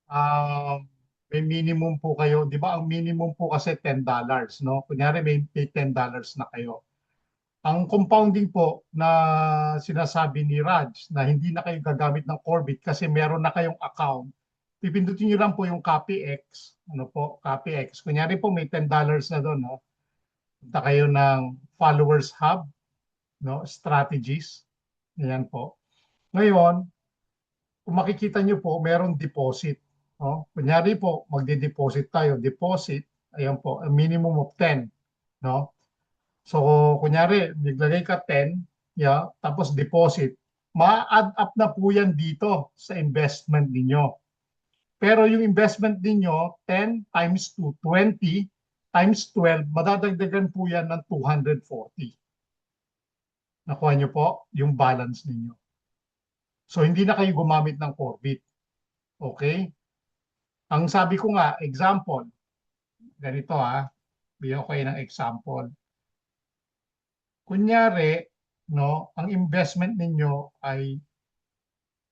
um, may minimum po kayo, di ba? Ang minimum po kasi $10, no? Kunyari may $10 na kayo. Ang compounding po na sinasabi ni Raj na hindi na kayo gagamit ng Corbit kasi meron na kayong account, pipindutin nyo lang po yung copy X. Ano po? Copy X. Kunyari po may $10 na doon, no? Punta kayo ng Followers Hub, no? Strategies. Yan po. Ngayon, kung makikita nyo po, meron deposit. No? Kunyari po, magde-deposit tayo. Deposit, ayan po, a minimum of 10. No? So, kunyari, naglagay ka 10, yeah, tapos deposit. Ma-add up na po yan dito sa investment ninyo. Pero yung investment ninyo, 10 times 2, 20 times 12, madadagdagan po yan ng 240. Nakuha nyo po yung balance ninyo. So, hindi na kayo gumamit ng Corbit. Okay? Ang sabi ko nga, example, ganito bigyan ko kayo ng example. Kunyari, no, ang investment ninyo ay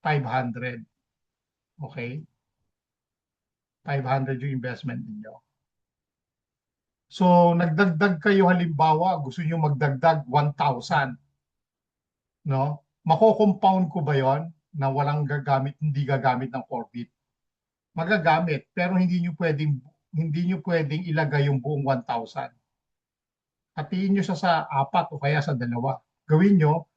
500. Okay? 500 yung investment ninyo. So, nagdagdag kayo halimbawa, gusto niyo magdagdag 1,000. No? Mako-compound ko ba yon na walang gagamit, hindi gagamit ng Corbit? Magagamit, pero hindi niyo pwedeng ilagay yung buong 1,000. Hatiin nyo siya sa apat o kaya sa dalawa. Gawin nyo,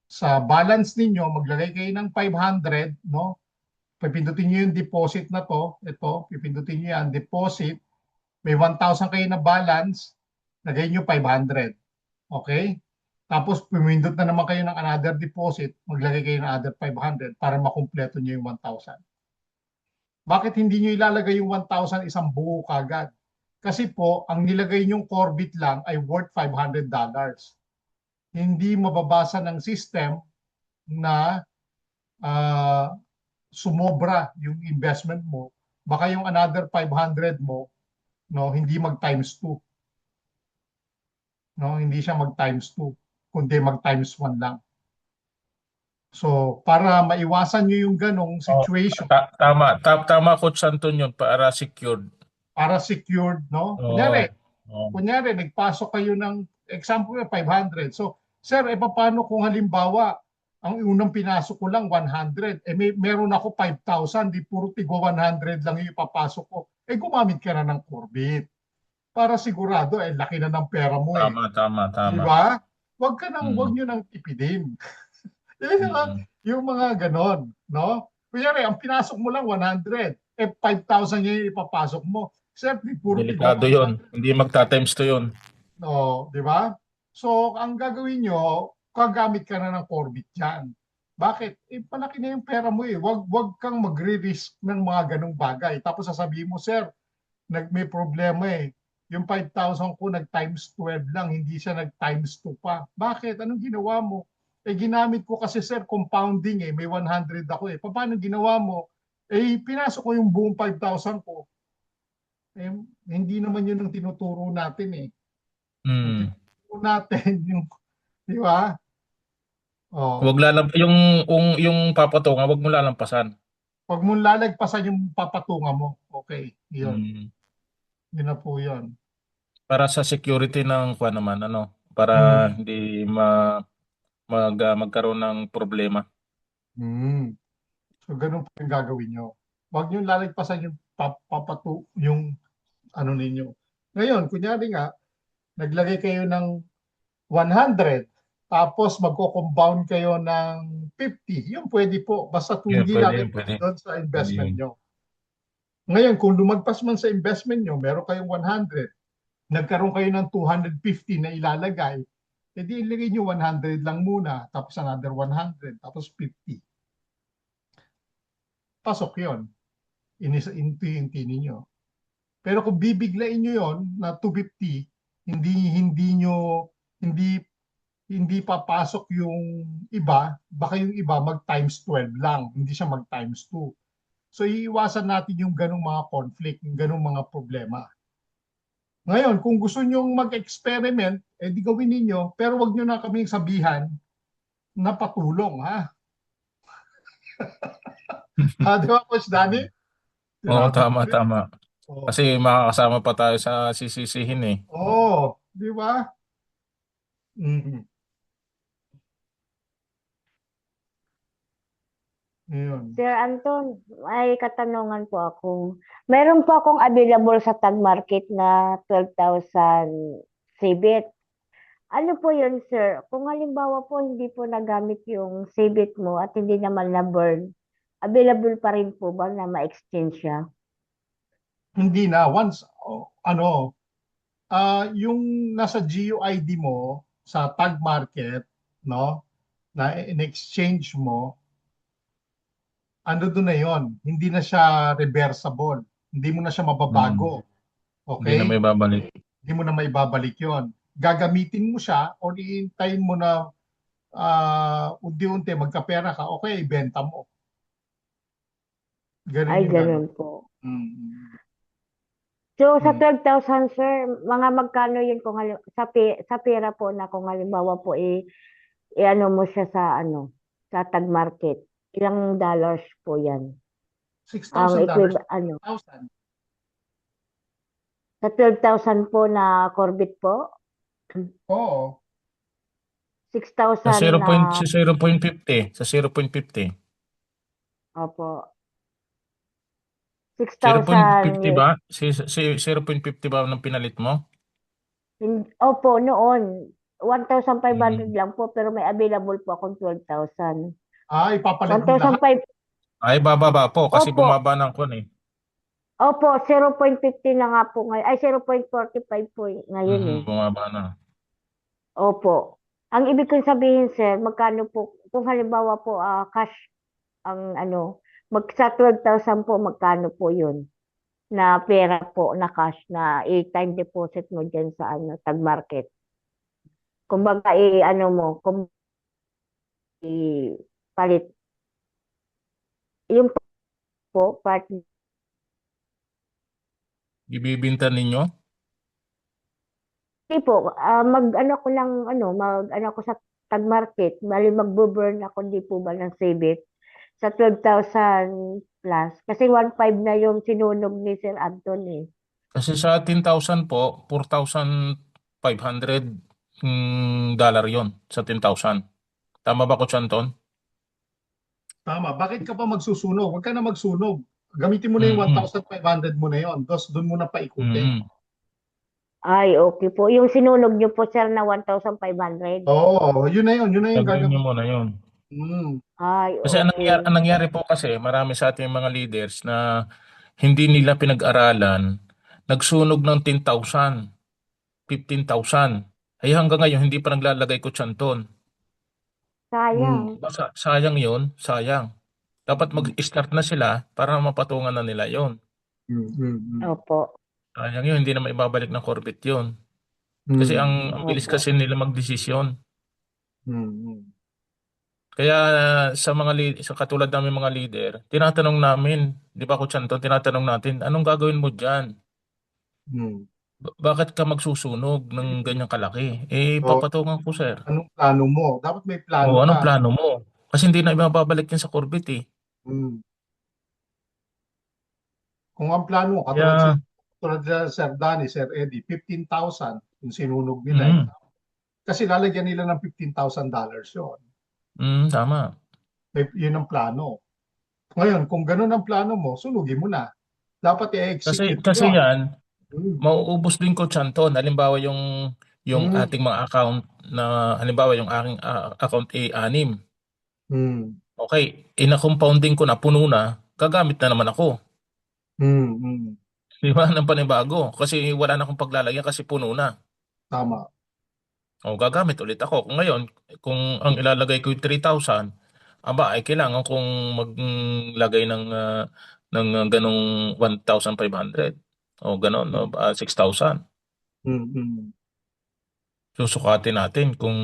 sa balance ninyo, maglagay kayo ng 500, no? Pipindutin nyo yung deposit na to, ito, pipindutin nyo yan, deposit, may 1,000 kayo na balance, lagay nyo 500. Okay? Tapos pumindot na naman kayo ng another deposit, maglagay kayo ng another 500 para makumpleto nyo yung 1,000. Bakit hindi nyo ilalagay yung 1,000 isang buo kagad? Kasi po, ang nilagay nyong Corbit lang ay worth $500. Hindi mababasa ng system na uh, sumobra yung investment mo. Baka yung another 500 mo, no, hindi mag times 2. No, hindi siya mag times 2, kundi mag times 1 lang. So, para maiwasan nyo yung ganong Oh, situation, tama Coach Anton yun para secured. para secured, no? Kunyari, Oo. Oo. kunyari, nagpasok kayo ng, example, 500. So, sir, paano kung halimbawa, ang unang pinasok ko lang 100, meron ako 5,000, di puro tigo 100 lang yung ipapasok ko. Gumamit ka na ng Corbit. Para sigurado, laki na ng pera mo eh. Di Tama. ba? Huwag Mm. nyo nang tipidin. Yan lang, Mm. yung mga ganon, no? Kunyari, ang pinasok mo lang 100, 5,000 yung ipapasok mo. Sir, di puro tigo Delikado yun. 100. Hindi magta-times to yun. No, di ba? So, ang gagawin nyo, gagamit ka na ng Corbit dyan. Bakit? Palaki na yung pera mo eh. Wag kang magre-risk ng mga ganong bagay. Tapos sasabihin mo, sir, may problema eh. Yung 5,000 ko nag-times 12 lang, hindi siya nag-times 2 pa. Bakit? Anong ginawa mo? Ginamit ko kasi sir, compounding eh. May 100 ako eh. Paano ginawa mo? Pinasok ko yung buong 5,000 ko. Hindi naman yun ang tinuturo natin eh. Ang Mm. tinuturo natin yung, di ba? Oh, Yung papatungan, wag mo lalampasan. pag mo lalagpasan yung papatungan mo, okay, yun. Mm. Yun na po yun. Para sa security ng kuan naman ano, para Hmm. hindi magkaroon ng problema. Hmm. So, ganun po yung gagawin nyo. Huwag nyo lalagpasan yung yung ano ninyo. Ngayon, kunyari nga, naglagay kayo ng 100, tapos magko-compound kayo ng 50. Yun pwede po. Basta Yeah, hindi lalagpas pwede. doon sa Pwede investment yun. nyo. Ngayon, kung lumagpas man sa investment nyo, meron kayong 100, nagkaroon kayo ng 250 na ilalagay, edi ilagay nyo 100 lang muna, tapos another 100, tapos 50. Pasok yon inti ninyo. Pero kung bibiglain nyo yon na 250, hindi nyo, hindi hindi papasok yung iba, baka yung iba mag times 12 lang, hindi siya mag times 2. So iiwasan natin yung ganong mga conflict, yung ganong mga problema. Ngayon, kung gusto nyo mag-experiment, di gawin ninyo, pero wag nyo na kaming sabihan na patulong, ha? Di ba, Coach Danny? Oo, Sinabi ko tama, rin. tama. Oh. Kasi makakasama pa tayo sa sisisihin eh. Oh, di ba? Mhm. Yun. Sir Anton, may katanungan po ako. Meron po akong available sa tag market na 12,000 CBIT. Ano po yun, sir? Kung halimbawa po hindi po nagamit yung CBIT mo at hindi naman na-burn, available pa rin po ba na ma-exchange siya? Hindi na. Once, yung nasa GUID mo sa tag market, no, na in-exchange mo, ano doon na yon, hindi na siya reversible. Hindi mo na siya Mm. mababago. Hindi na may Okay? babalik. Hindi mo na maibabalik yon. Gagamitin mo siya o iintayin mo na unti-unti magkapera ka, okay, ibenta mo. Ay, Ganun yung ganun gagawin. po. Mm, So, sa mm. 12,000, sir, mga magkano yun kung sa pera po na kung halimbawa po i-ano mo siya sa sa tag market. Ilang dollars po yan? Ang $6,000. equivalent, 1,000. sa 12,000 po na Corvette po, Oo. 6,000 na, Sa 0.50. Sa 0.50. opo, 6,000 0.50 ba? Si 0.50 ba ng pinalit mo? Opo, noon, 1,500 Mm. lang po, pero may available po akong 12,000. Ipapalit mo lahat. 1,500, Ay, bababa po kasi opo, bumaba ng kon eh. opo, 0.50 na nga po ngayon, ay 0.45 po ngayon eh. Bumaba na. Opo. Ang ibig kong sabihin, sir, magkano po, kung halimbawa po cash ang sa 12,000 po, magkano po yun? Na pera po, na cash, na i-time deposit mo dyan sa tag market. Kumbaga, mo, palit. Yung po, part, Ibibinta ninyo? hindi po, mag-ano ko sa tag market, bali magbo-burn ako, di po ba ng save sa 12,000 plus. Kasi 1,500 na yung sinunog ni Sir Anton eh. Kasi sa 10,000 po, 4,500 dollar yon sa 10,000. Tama ba ko, Chanton? Tama. Bakit ka pa magsusunog? Huwag ka na magsunog. Gamitin mo na yung Mm. 1,500 mo na yon. Tapos doon mo na paikutin. Mm. Ay, okay po. Yung sinunog niyo po, sir, na 1,500. Oo, yun na yun. Yun na yung Gagawin nyo gagamitin. muna yun. Mm, Ay, Kasi okay. ang nangyari po kasi, marami sa ating mga leaders na hindi nila pinag-aralan, nagsunog ng 10,000, 15,000. Ay hanggang ngayon, hindi pa naglalagay ko Chanton. Sayang. mm, Sayang yun, sayang. Dapat mm, mag-start na sila para mapatungan na nila yon. mm, Opo. Sayang yun, hindi na maibabalik ng Corvette yun. Kasi mm, ang bilis Opo. kasi nila magdesisyon. mm. Kaya sa sa katulad namin mga leader, tinatanong namin, di ba, Coach Anton, tinatanong natin, anong gagawin mo diyan? Mm. Bakit ka magsusunog ng ganyang kalaki? Eh, So, papatungan ko, sir. anong plano mo? Dapat may plano O, ka. anong plano mo? Kasi hindi na ibabalik yan sa Corvette eh. Mm. Kung ang plano mo, Kaya, katulad nila Sir Danny, Sir Eddie, 15,000 yung sinunog nila. mm, Kasi lalagyan nila ng $15,000 yun. tama. Yun ang plano. Ngayon, kung ganun ang plano mo, sunugin mo na. Dapat i-execute mo Kasi yun. yan, Mm. mauubos din, Coach Anton. Halimbawa yung Mm. ating mga account na, halimbawa yung aking account A6. Mm. Okay, ina-compounding ko na, puno na, gagamit na naman ako. Mm. Mm. Di ba? Ng panibago. Kasi wala na akong paglalagyan kasi puno na. Tama. O gagamit ulit ako. Kung ngayon, kung ang ilalagay ko yung 3,000, aba, ay kailangan kong maglagay ng ganong 1,500. O ganon, no? 6,000. Mm. Mm. Susukatin natin kung...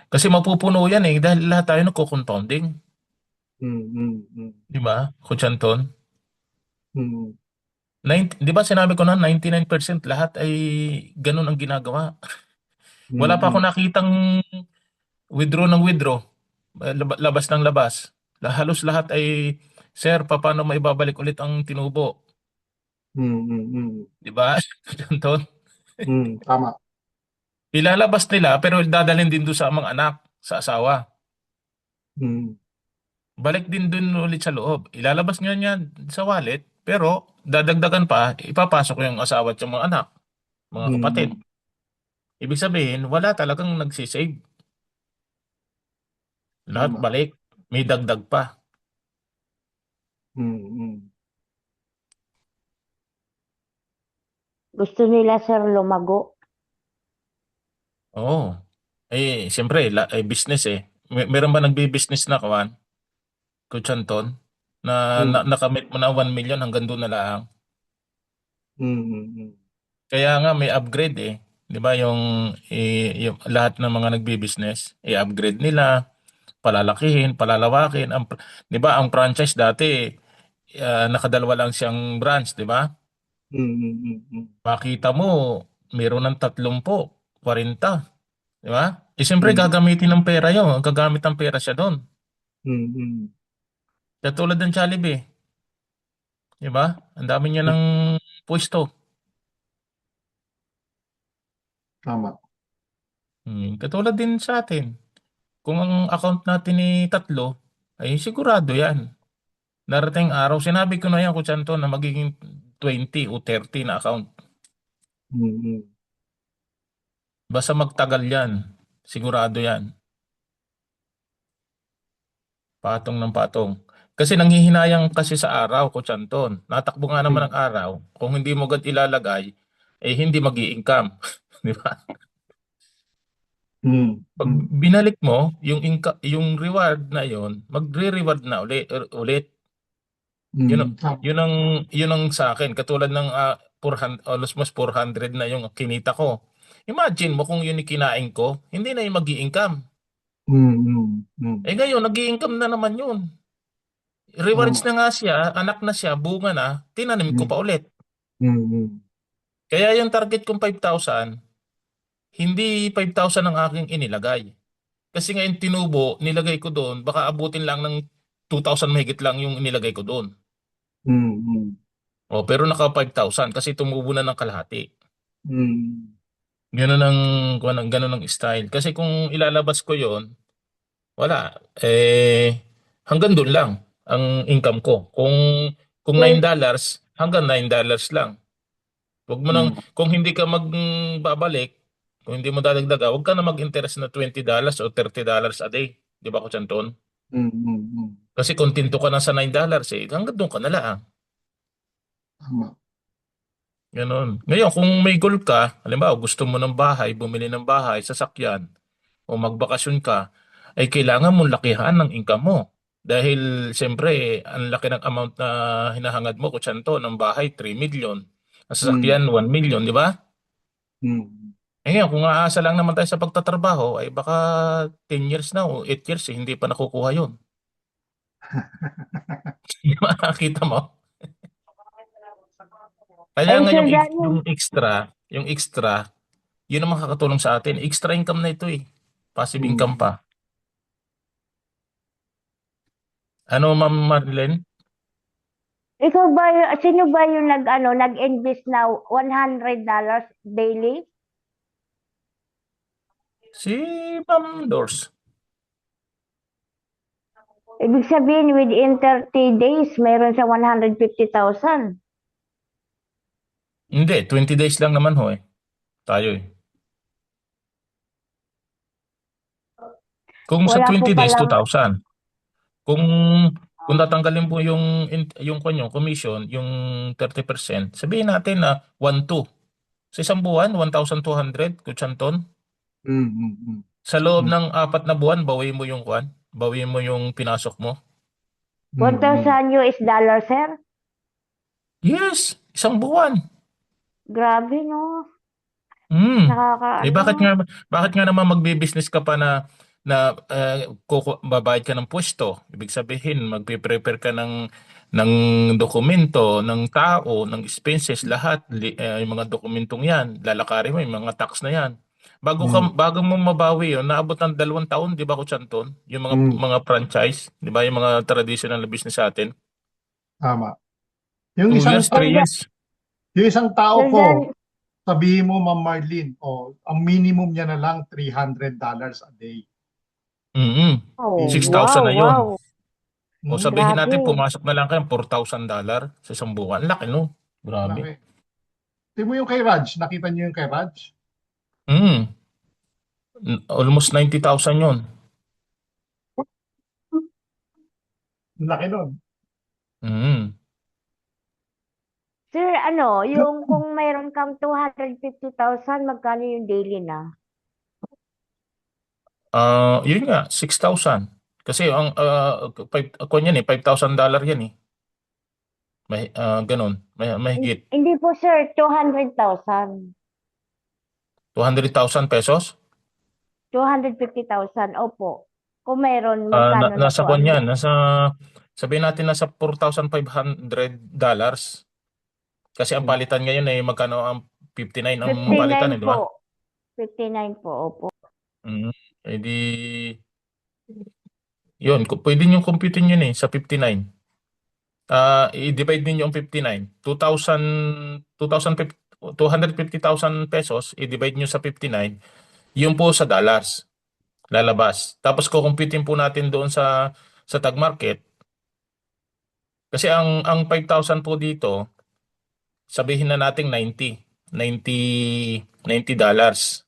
Kasi mapupuno yan eh, dahil lahat tayo nagko-compounding. Mm. Mm. Mm. Di ba, Coach Anton? Mm. 90, di ba sinabi ko na 99% lahat ay ganun ang ginagawa. Wala pa ako Mm. nakitang withdraw ng withdraw, labas ng labas. Halos lahat ay Sir, paano maibabalik ulit ang tinubo? Mm, mm, mm. Di ba? Anton? Tama. Ilalabas nila pero dadalhin din doon sa mga anak, sa asawa. Mm, Balik din doon ulit sa loob. Ilalabas nga niya sa wallet pero dadagdagan pa, ipapasok yung asawa at yung mga anak, mga kapatid. mm, Ibig sabihin, wala talagang nagsisave. Lahat tama. balik. May dagdag pa. Mm, mm. Gusto nila, sir, lumago. Oo. Siyempre, business eh. Meron ba nagbi-business na kawan? Coach Anton? Na Mm, nakamit mo na 1 million hanggang doon na lang. mm, mm. Kaya nga may upgrade eh. 'Di ba yung lahat ng mga nagbi-business, i-upgrade nila, palalakihin, palalawakin. 'Di ba ang franchise dati nakadalawa lang siyang branch, 'di ba? Mm, mm, mm, mm. Makita mo meron ng 30, 40, 'di ba? Siyempre Mm, gagamitin ng pera 'yon, gagamit ng pera siya doon. mm, mm. Katulad ng Jollibee, 'di ba? Ang dami niya Mm, ng pwesto. tama. Katulad din sa atin. Kung ang account natin ni tatlo, ay sigurado yan. Darating araw, sinabi ko na yan, Coach Anton, na magiging 20 o 30 na account. Mm, mm. Basta magtagal yan. Sigurado yan. Patong ng patong. Kasi nanghihinayang kasi sa araw, Coach Anton. Natakbo nga naman Mm, ang araw. Kung hindi mo agad ilalagay, hindi mag-i-income. Di ba? mm, Pag mm. binalik mo, yung reward na yon, magre-reward na ulit. Yun, Mm, tama. yun ang, yun ang sa akin. Katulad ng 400, almost 400 na yung kinita ko. Imagine mo kung yun yung kinain ko, hindi na yung mag-i-income. Mm, mm, mm. Ngayon, nag-i-income na naman yun. Rewards Tama. na nga siya, anak na siya, bunga na, tinanim ko Mm, pa ulit. mm, mm. Kaya yung target kong 5,000, hindi 5,000 ang aking inilagay. Kasi ngayon tinubo, nilagay ko doon, baka abutin lang ng 2,000 mahigit lang yung inilagay ko doon. Mm, mm. Pero naka 5,000 kasi tumubo na ng kalahati. Mm, Ganun ang style. Kasi kung ilalabas ko yon, wala. Hanggang doon lang ang income ko. Kung Twen- $9, hanggang $9 lang. Wag mo nang, mm, kung hindi ka magbabalik, kung hindi mo dadagdaga, wag ka na mag-interest na $20 o $30 a day. Di ba, Coach Anton? mm, mm, mm. Kasi kontento ka na sa $9 hanggang doon ka na lang. Tama. Ganon. Ngayon, kung may goal ka, halimbawa gusto mo ng bahay, bumili ng bahay, sasakyan, o magbakasyon ka, ay kailangan mong lakihan ng income mo. Dahil siyempre, ang laki ng amount na hinahangad mo, kutsanto, ng bahay, 3 million. Ang Mm, sasakyan, 1 million, di ba? mm. Ngayon, kung aasa lang naman tayo sa pagtatrabaho, ay baka 10 years na o 8 years, hindi pa nakukuha yun. Di ba? Nakakita mo? Kaya Ay, nga Sir yung Daniel, extra, yun ang makakatulong sa atin. Extra income na ito eh. Passive income Mm. pa. Ano, Ma'am Marilyn? ikaw ba, sino ba yung nag-invest na $100 daily? Si Ma'am Dors. Ibig sabihin, within 30 days, meron siya 150,000. Hindi, 20 days lang naman ho eh. Tayo eh. Kung sa Wala po 20 days, palang, 2,000. Kung kung tatanggalin po yung kanyo, commission, yung 30%, sabihin natin na 1,200. Sa isang buwan, 1,200, Kutsanton. Mm, mm, mm. Sa loob Mm, ng 4 na buwan, bawiin mo yung kwan, bawiin mo yung pinasok mo. mm, mm. 1,000 US dollar, sir? Yes, isang buwan. Grabe, no? Hmm. Nakakaano. Bakit nga naman magbi-business ka pa na babayad ka ng pwesto? Ibig sabihin, magpe-prepare ka ng dokumento, ng tao, ng expenses, lahat, yung mga dokumentong 'yan, lalakarin mo yung mga tax na 'yan. Mm, Bago mo mabawi 'yon, naabot ng 2 taon, 'di ba, Kuchanton? Yung mga mm. mga franchise, 'di ba, yung mga traditional na business sa atin. Tama. Yung 2 isang years, 3 Sir, years. yung isang tao Sir Dan, po, sabihin mo Ma'am Marlene, ang minimum niya na lang $300 a day. Mm. oh, Minimum. 6,000 wow, na yun. wow. O Hmm, sabihin natin Grabe. pumasok na lang kayo $4,000 sa isang buwan. Laki no? Grabe. laki. Tingnan mo yung kay Raj. Nakita niyo yung kay Raj? Mm. Almost 90,000 yun. Ang laki nun. Mm. Sir, yung kung mayroon kang 250,000, magkano yung daily na? Yun nga, 6,000. Kasi ang ako yan eh, $5,000 yan eh. Ganun, mahigit. Hindi po, sir, 200,000. 200,000 pesos? 250,000, opo. Kung mayroon, magkano na Nasa po kwan ang yan, sabihin natin nasa $4,500. Kasi ang Hmm. palitan ngayon ay magkano ang 59 ang palitan 59 eh, di ba? po. 59 po, opo. Mm. Eh di, yun, pwede nyo computein yun eh, sa 59. I-divide ninyo ang 59. 250,000 pesos, i-divide nyo sa 59, yun po sa dollars, lalabas. Tapos kukumpitin po natin doon sa tag market. Kasi ang 5,000 po dito, sabihin na nating 90 dollars.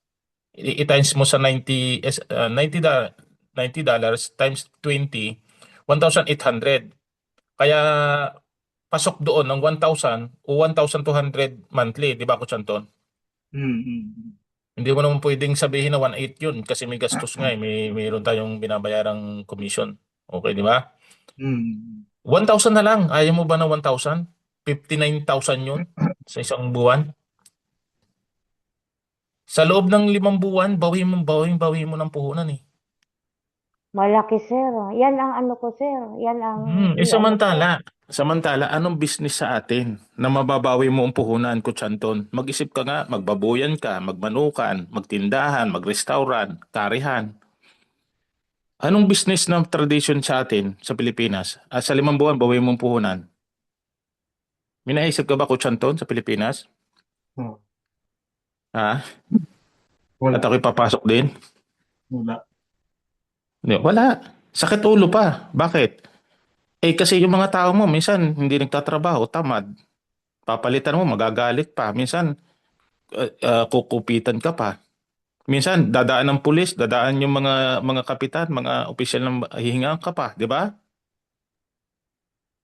I-times mo sa 90 dollars times 20, 1,800. Kaya pasok doon ng 1,000 o 1,200 monthly, di ba, Coach Anton? Hmm, hmm, Hindi mo naman pwedeng sabihin na 1,800 yun kasi may gastos nga eh. Mayroon tayong binabayarang commission. Okay, di ba? hmm. 1,000 na lang. Ayaw mo ba na 1,000? 59,000 yun sa isang buwan. Sa loob ng 5 buwan, bawi mo ng puhunan eh. Malaki, sir. Yan ang ko, sir. Yan ang po. Samantala, anong business sa atin na mababawi mo ang puhunan, Coach Anton? Mag-isip ka nga, magbabuyan ka, magmanukan, magtindahan, magrestaurant, karihan. Anong business na tradition sa atin sa Pilipinas? At sa 5 buwan, bawi mo ang puhunan. May naisip ka ba, Coach Anton, sa Pilipinas? Oh, Ha? At wala. ako'y papasok din? Wala. Hindi, wala. Sakit ulo pa. Bakit? Kasi yung mga tao mo, minsan hindi nagtatrabaho, tamad. Papalitan mo, magagalit pa. Minsan, kukupitan ka pa. Minsan, dadaan ng pulis, dadaan yung mga kapitan, mga opisyal ng hihingaan ka pa, di ba?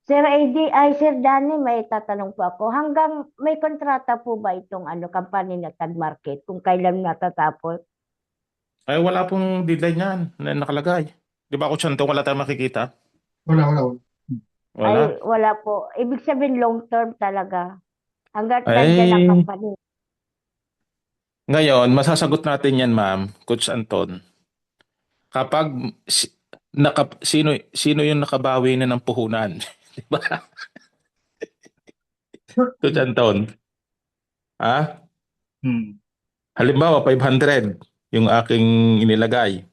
Sir AD, ay Sir Danny, may tatanong po ako. Hanggang may kontrata po ba itong company na Tag Market kung kailan natatapos? Ay, wala pong deadline yan na nakalagay. Di ba, Coach Anton, wala tayong makikita? Wala, wala, wala. Ay, Wala. wala po. Ibig sabihin long term talaga. Hanggat nandyan ang Ay, company. ngayon, masasagot natin yan, ma'am, Coach Anton. Kapag sino yung nakabawi na ng puhunan? Di ba? Coach Anton. Ha? Hmm. Halimbawa, 500 yung aking inilagay.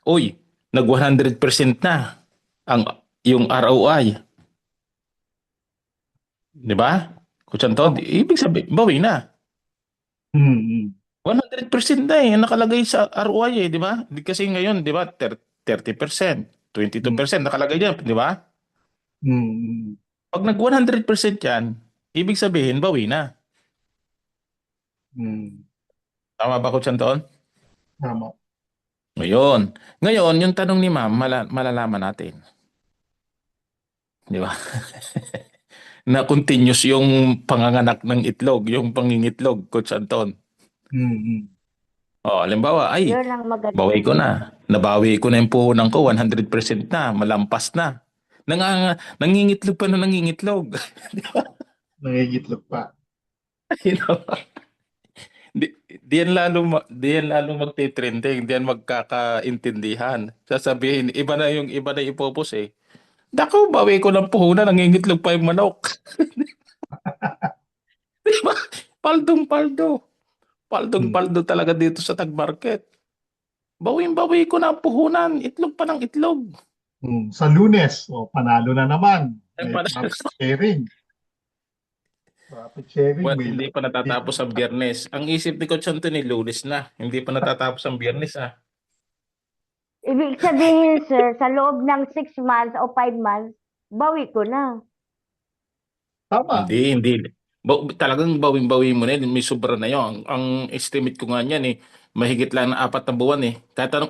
Uy, nag 100% na ang yung ROI. Di ba? Coach Anton, Oh. ibig sabihin, bawi na. Hmm, hmm. 100% na ang nakalagay sa ROI di ba? Kasi ngayon, di ba, 30%, Hmm, 22% nakalagay diyan, di ba? hmm. Pag nag 100% yan, ibig sabihin, bawi na. Hmm. Tama ba, Coach Anton? Tama. Ngayon. Ngayon, yung tanong ni ma'am, malalaman natin. Di ba? Na continuous yung panganganak ng itlog, yung pangingitlog, Coach Anton. Hmm, hmm. Halimbawa, Yun ang maganda. bawi ko na. Nabawi ko na yung puhunan ko, 100% na, malampas na. Nangingitlog pa na nangingitlog. Nangigitlog pa. You know? Di yan lalo magte-trending, di yan magkakaintindihan. Sasabihin, iba na ipopos eh. Dako, bawi ko ng puhunan, nangingitlog pa yung manok. Di ba? Paldong-paldo. Hmm. Paldong-paldo talaga dito sa tag market. Bawing-bawi ko na ang puhunan, itlog pa ng itlog. Hmm. Sa Lunes, panalo na naman. may profit sharing. Profit sharing, Well, may hindi pa natatapos ang Biyernes. Ang isip ni Coach Anthony, Lunes na. Hindi pa natatapos ang Biyernes ah. Ibig sabihin, sir, sa loob ng 6 months o 5 months, bawi ko na. tama. Hindi. Talagang bawing-bawi mo na yun. May sobra na yun. Ang estimate ko nga niyan mahigit lang ng 4 na buwan eh.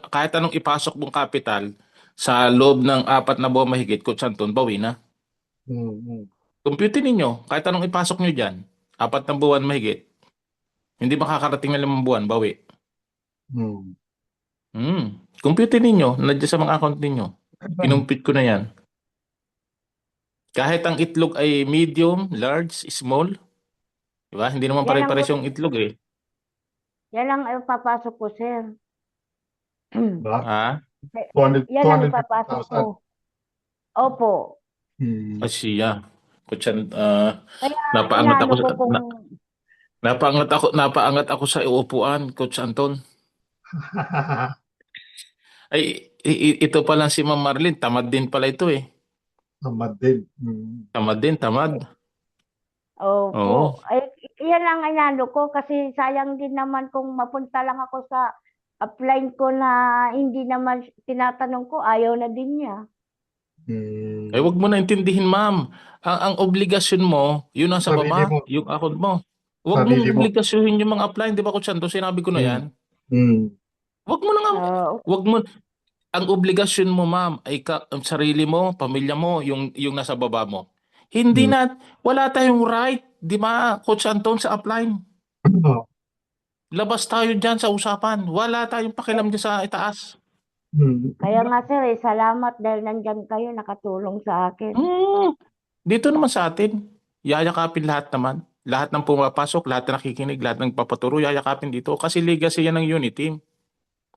Kahit anong ipasok mong capital sa loob ng 4 na buwan mahigit, Coach Anton, bawi na. Mm. Compute ninyo, kahit anong ipasok nyo dyan, 4 na buwan mahigit, hindi makakarating na 5 buwan, bawi. Mm. Compute ninyo, nandiyan sa mga account ninyo. Kinumpit ko na yan. Kahit ang itlog ay medium, large, small, di ba? Hindi naman Yan ang, pare-pares yung itlog eh. yan ang papasok ko, sir. Ba? Ha? 200, Yan ang ipapasok 250,000. ko. Opo. Ay siya. Kutsan, Kaya napaangat ako, inaano ko kung napaangat ako sa upuan, Coach Anton. Ay, ito pa lang si Ma'am Marlene, tamad din pala ito eh. Tamad din. Mm. Tamad din, tamad. Oo. opo. Ay, yan ang inaano ko kasi sayang din naman kung mapunta lang ako sa upline ko na hindi naman tinatanong ko, ayaw na din niya. Mm. Ay, wag mo na intindihin, ma'am. Ang obligasyon mo, yun nasa Sarili baba, mo. yung account mo. Wag mong Sarili mo. obligasyohin yung mga upline, di ba, Coach Anton? Sinabi ko na Mm. yan. Mm. Wag mo na nga, Oo. wag mo, ang obligasyon mo, ma'am, ay ang sarili mo, pamilya mo, yung nasa baba mo. Hindi Mm. na, wala tayong right, di ba, Coach Anton, sa upline. Oh. Labas tayo dyan sa usapan. Wala tayong pakialam dyan sa itaas. Mm. Kaya nga sir, salamat dahil nandyan kayo nakatulong sa akin. Dito naman sa atin, yayakapin lahat naman. Lahat ng pumapasok, lahat na nakikinig, lahat ng papaturo, yayakapin dito. Kasi legacy yan ng unity.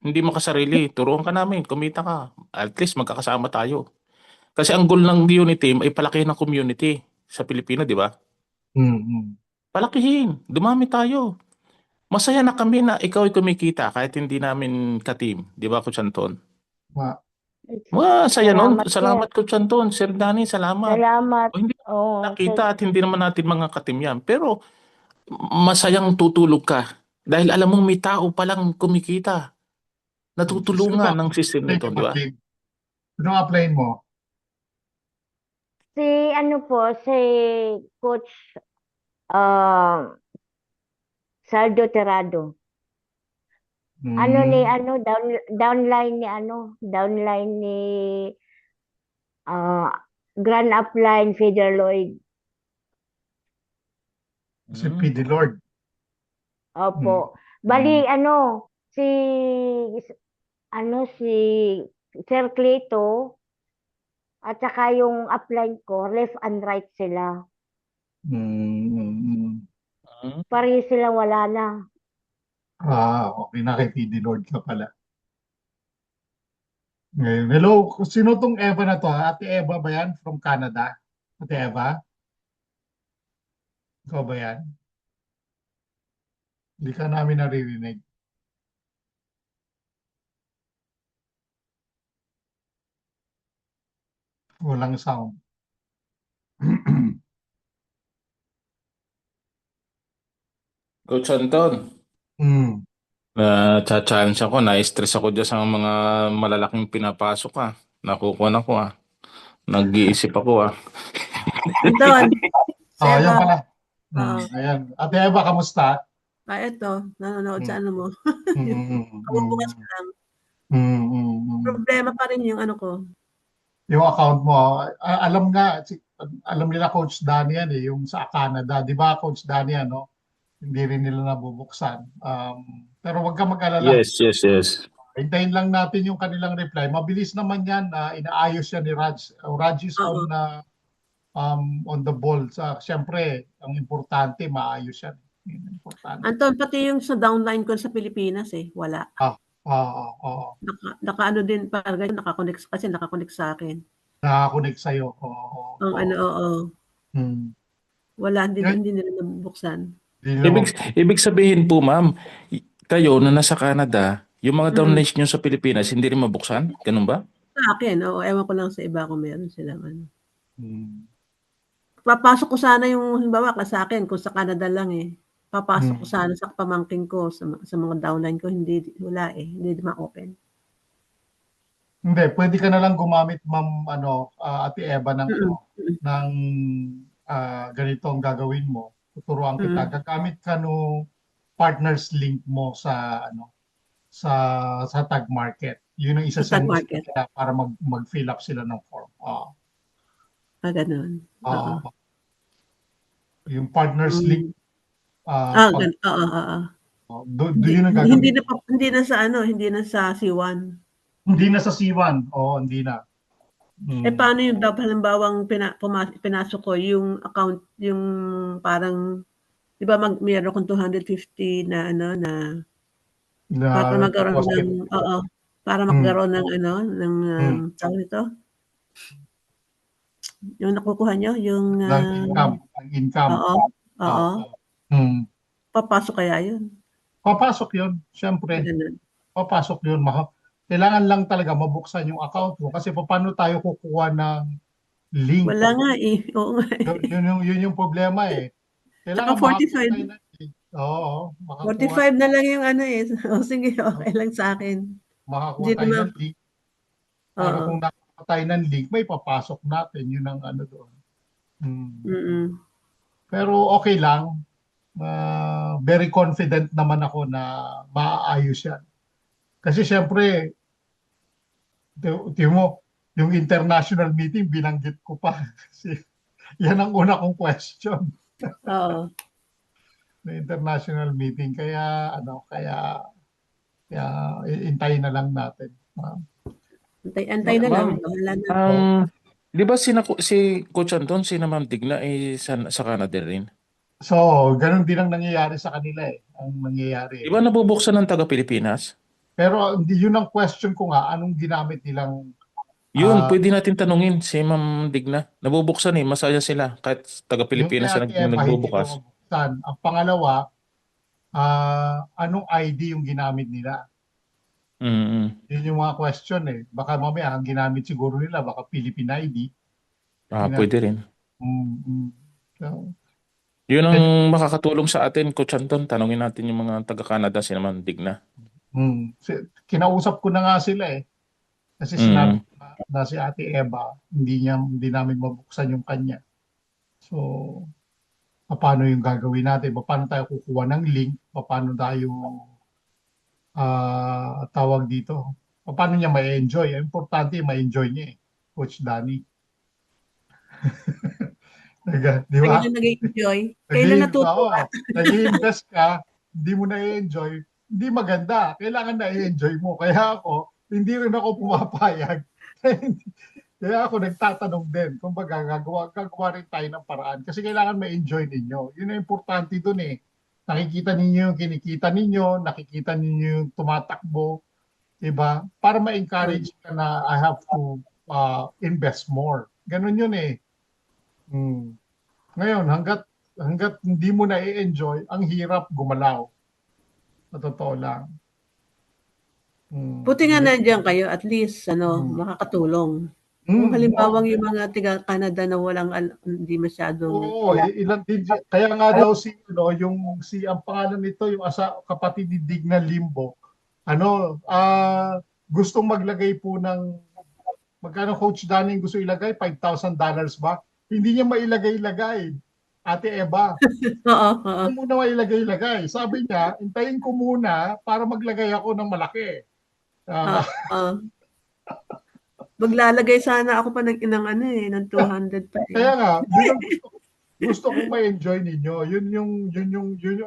Hindi makasarili. Turuan ka namin, kumita ka. At least magkakasama tayo. Kasi ang goal ng unity ay palakihin ng community sa Pilipino, di ba? Mm. Palakihin. Dumami tayo. Masaya na kami na ikaw ay kumikita kahit hindi namin ka-team. Di ba, Coach Anton? Ma- Saya nun. Salamat sir. Salamat, Coach Anton. Sir Danny, salamat. Salamat. O, hindi Oo, nakita sir. at hindi naman natin mga ka-team yan. Pero masayang tutulog ka. Dahil alam mong may tao palang kumikita. Sino ba? Natutulungan ng system Apply nito, mo, di ba? Marlene? Sino ang apply mo? Si ano po, si Coach uh, Saldo Terrado. Ano ni Mm. ano downline ni downline ni ah, Grand Upline Feder Lloyd. Si PD Lord. Opo. Bali si si Sir Clito at saka yung upline ko, left and right sila. Mm. Pareho sila wala na. Okay na kay PD Lord ka pala. Ngayon, hello, sino tong Eva na to? Ate Eva ba yan? From Canada? Ate Eva? Ikaw ba yan? Hindi ka namin naririnig. Walang sound. Coach Anton, Mm. na-challenge ako, na-stress ako dyan sa mga malalaking pinapasok Nakukuha na ko Nag-iisip ako Anton, Ayan Eva. pala. Oo. Ayan. Ate Eva, kamusta? Ito, nanonood sa ano mo. Mm. Kabubukas ko lang. Mm. Problema pa rin yung ano ko. Yung account mo, alam nga, alam nila Coach Danny yan yung sa Canada. Di ba, Coach Danny, hindi rin nila nabubuksan. Pero wag ka mag-alala. Yes. Hintayin lang natin yung kanilang reply. Mabilis naman yan. Inaayos yan ni Raj. Raj is Oo. on the ball. Siyempre, ang importante, maayos yan. Importante. Anton, pati yung sa downline ko sa Pilipinas wala. Oo. Naka din, parang nakakonect sa akin. Nakakonect sa'yo. Ang oo. Hmm. Wala, Yeah. hindi nila nabuksan. Ibig sabihin po, ma'am, kayo na nasa Canada, yung mga downlines nyo sa Pilipinas, hindi rin mabuksan? Ganun ba? Sa akin, oo. Ewan ko lang sa iba kung meron silang ano. papasok ko sana yung halimbawa sa akin kung sa Canada lang eh. Papasok ko Hmm. sana sa pamangkin ko sa mga downline ko wala eh, hindi ma-open. Hindi, pwede ka na lang gumamit, ma'am, Ate Eva, ng Mm. Mm. ng ganito ang gagawin mo. Tuturuan kita. Mm. Gagamit ka no partners link mo sa sa Tag Market. Yun ang Sa tag isa-send mo sa market. kanila para mag-fill up sila ng form. Ganun. Oo. Yung partners link, Mm. Oo, pag oo. do yun ang Hindi gagawin. hindi na sa hindi na sa C1. Hindi na sa C1. Oo, hindi na. Paano yung halimbawang pinasok ko yung account, yung parang, di ba meron akong 250 na para magkaroon Deposit. ng, para Hmm. magkaroon ng Hmm. tawag nito, yung nakukuha nyo, yung, Ng income. Ang income. oo, papasok kaya yun? Papasok yun. Siyempre, Ganun. papasok yun. Kailangan lang talaga mabuksan yung account mo kasi paano tayo kukuha ng link? Wala nga eh, oo nga eh. Yun yung problema eh. Tsaka Kailangan makakuha 45. tayo ng link. Oo, makakuha 45 na lang yung eh. Sige, okay lang sa akin. makakuha Hindi tayo naman, ng link para kung nakakuha tayo ng link, may papasok natin. Yun ang doon. Pero okay lang. Very confident naman ako na maaayos yan. Kasi syempre, mo, yung international meeting, binanggit ko pa. Kasi yan ang una kong question. Oo. Na international meeting. Kaya, intayin na lang natin. Antay na lang. Ma'am, Bahala na. di ba si Coach Anton, si Ma'am Digna sa Canada rin? So, ganun din ang nangyayari sa kanila eh. Ang nangyayari. Di ba nabubuksan ng taga-Pilipinas? Pero yun ang question ko nga, anong ginamit nilang Yun, pwede natin tanungin si Ma'am Digna. Nabubuksan masaya sila kahit yung taga-Pilipinas kay na Ate Eva, hindi daw nagbubukas. mabuksan. Ang pangalawa, anong ID yung ginamit nila? Mm. Yun yung mga question eh. Baka mamaya, ang ginamit siguro nila, baka Philippine ID. Pwede rin. So, Yun ang makakatulong sa atin, Coach Anton. Tanungin natin yung mga taga-Canada, si Ma'am Digna. kinausap ko na nga sila eh. Kasi sinabi ko na si Ate Eva, hindi namin mabuksan yung kanya. So, paano yung gagawin natin? Paano tayo kukuha ng link? Paano tayo tawag dito? Paano niya ma-enjoy? Importante ma-enjoy niya eh, Coach Danny. Di ba? Kailan nag-enjoy? Kailan natutuwa? Nag-invest ka, hindi mo na-enjoy, hindi maganda. Kailangan na-enjoy mo. Kaya ako, hindi rin ako pumapayag. Kaya ako nagtatanong din. Kumbaga, gagawa rin tayo ng paraan. Kasi kailangan ma-enjoy ninyo. Yun ang importante dun eh. Nakikita ninyo yung kinikita ninyo, nakikita ninyo yung tumatakbo, diba? Para ma-encourage ka na I have to invest more. Ganun yun eh. Ngayon, hanggat hindi mo na i-enjoy, ang hirap gumalaw. Sa totoo lang. Buti nga nandiyan kayo, at least, makakatulong. Kung halimbawang yung mga taga-Canada na hindi masyadong. Oo, kaya nga daw ang pangalan nito, yung kapatid ni Digna Limbo, gustong maglagay po ng, magkano Coach Danny gusto ilagay? $5,000 ba? Hindi niya mailagay-lagay. Ate Eva, Oo. hindi muna mailagay-lagay. Sabi niya, intayin ko muna para maglagay ako ng malaki. Maglalagay sana ako pa ng 200 pa eh. Kaya nga, yun ang gusto kong ma-enjoy ninyo. Yun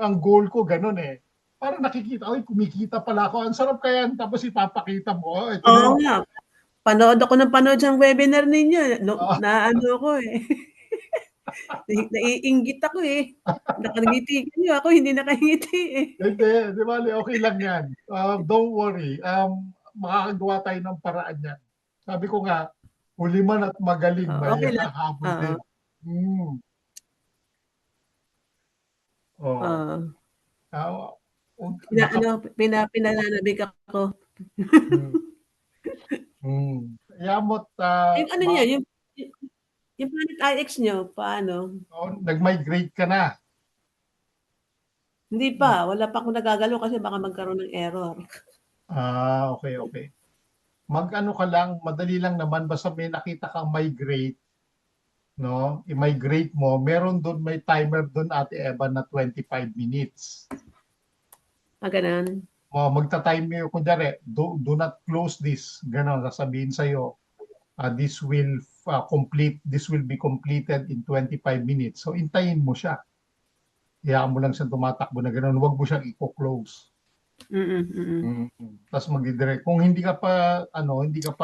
ang goal ko, ganun eh. Para nakikita, kumikita pala ako. Ang sarap kaya, tapos ipapakita mo. Ito Oo nga. Panood ako ng sa webinar ninyo. Ako eh. Naiinggit ako eh. Nakangiti kayo. Ako hindi nakangiti eh. Hindi, di ba? Okay lang yan. Don't worry. Makakagawa tayo ng paraan yan. Sabi ko nga, huli man at magaling, may Okay lang. habol din. Pinananabik ako. Yamot. Yung niya, Yung Planet IX nyo, paano? So, nag-migrate ka na. Hindi pa, wala pa akong nagagalaw kasi baka magkaroon ng error. Okay, okay. Mag-ano ka lang, madali lang naman, basta may nakita kang migrate, no? I-migrate mo, meron doon, may timer doon, Ate Eva, na 25 minutes. Ganun. Magta-time mo, kunyari, do not close this. Ganon, sasabihin sa'yo, this will be completed in 25 minutes. So, intayin mo siya. Hayaan mo lang siyang tumatakbo na gano'n. Huwag mo siyang i-close. Tapos mag-direct. Kung hindi ka pa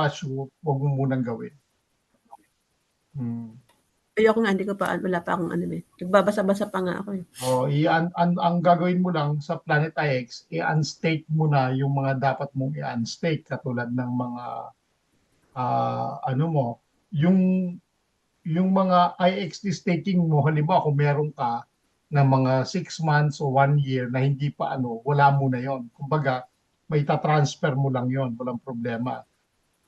sure, huwag mo munang gawin. Ayoko nga, hindi ko pa, wala pa akong ano eh. Nagbabasa-basa pa nga ako eh. Ang gagawin mo lang sa Planet IX, i-unstake mo na yung mga dapat mong i-unstake katulad ng mga yung mga IXT staking mo, halimbawa kung meron ka ng mga 6 months o 1 year na hindi pa wala mo na yon. Kumbaga, may transfer mo lang yon, walang problema.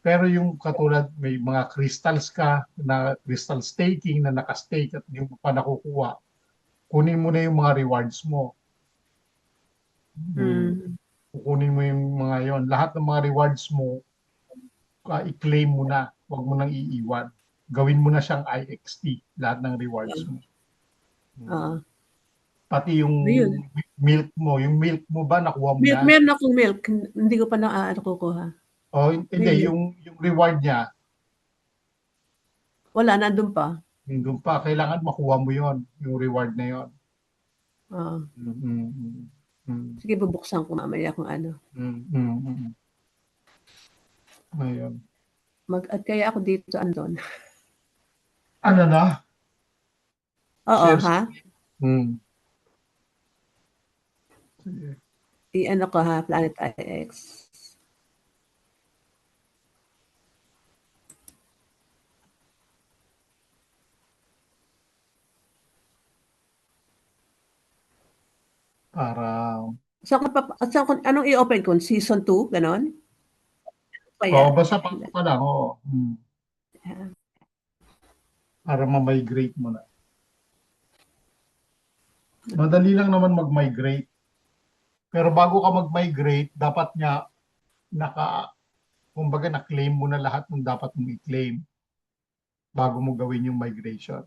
Pero yung katulad, may mga crystals ka na crystal staking na nakastake at hindi mo pa nakukuha, kunin mo na yung mga rewards mo. Kukunin mo yung mga yon. Lahat ng mga rewards mo, i-claim mo na. Huwag mo nang iiwan. Gawin mo na siyang IXT, lahat ng rewards mo. Pati yung Ayun. milk mo ba, nakuha mo Milk, na? meron akong milk. Hindi ko pa nakukuha. Hindi, yung reward niya, Wala, nandun pa. doon pa, kailangan makuha mo yon, yung reward na yon. Sige, bubuksan ko mamaya kung ano. Ayun. Mag-add kaya ako dito, andon. Ano na? Oo, Shares. ha? Sige. I-ano ko ha, Planet IX. Para, Anong i-open ko? Season 2? Ganon? basta pa lang, oo. Para ma-migrate mo na. Madali lang naman mag-migrate. Pero bago ka mag-migrate, dapat nga kumbaga na-claim mo na lahat ng dapat mong i-claim bago mo gawin yung migration.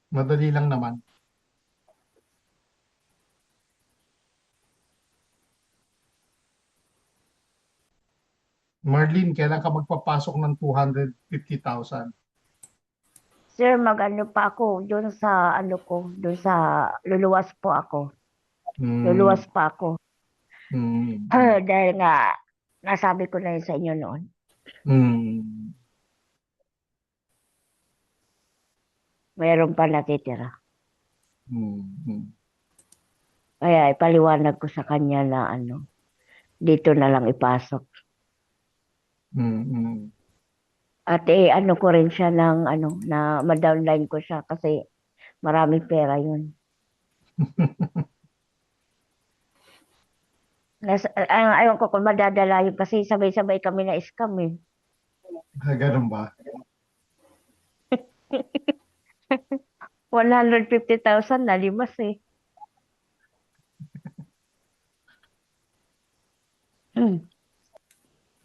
Madali lang naman. Marlene, kailan ka magpapasok ng 250,000? Sir, mag-ano pa ako doon sa doon sa luluwas po ako. Luluwas pa ako. Dahil nga, nasabi ko na yun sa inyo noon. Mayroon pa natitira. Kaya ipaliwanag ko sa kanya na dito na lang ipasok. At ano ko rin siya ng na ma-downline ko siya kasi maraming pera yun. Ayaw ko kung madadala yun kasi sabay-sabay kami na scam eh. Ganun ba? 150,000 na limas eh.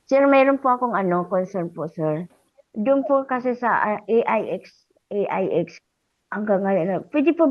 Sir, mayroon po akong concern po, sir. Doon po kasi sa AIX hanggang ngayon, pwede po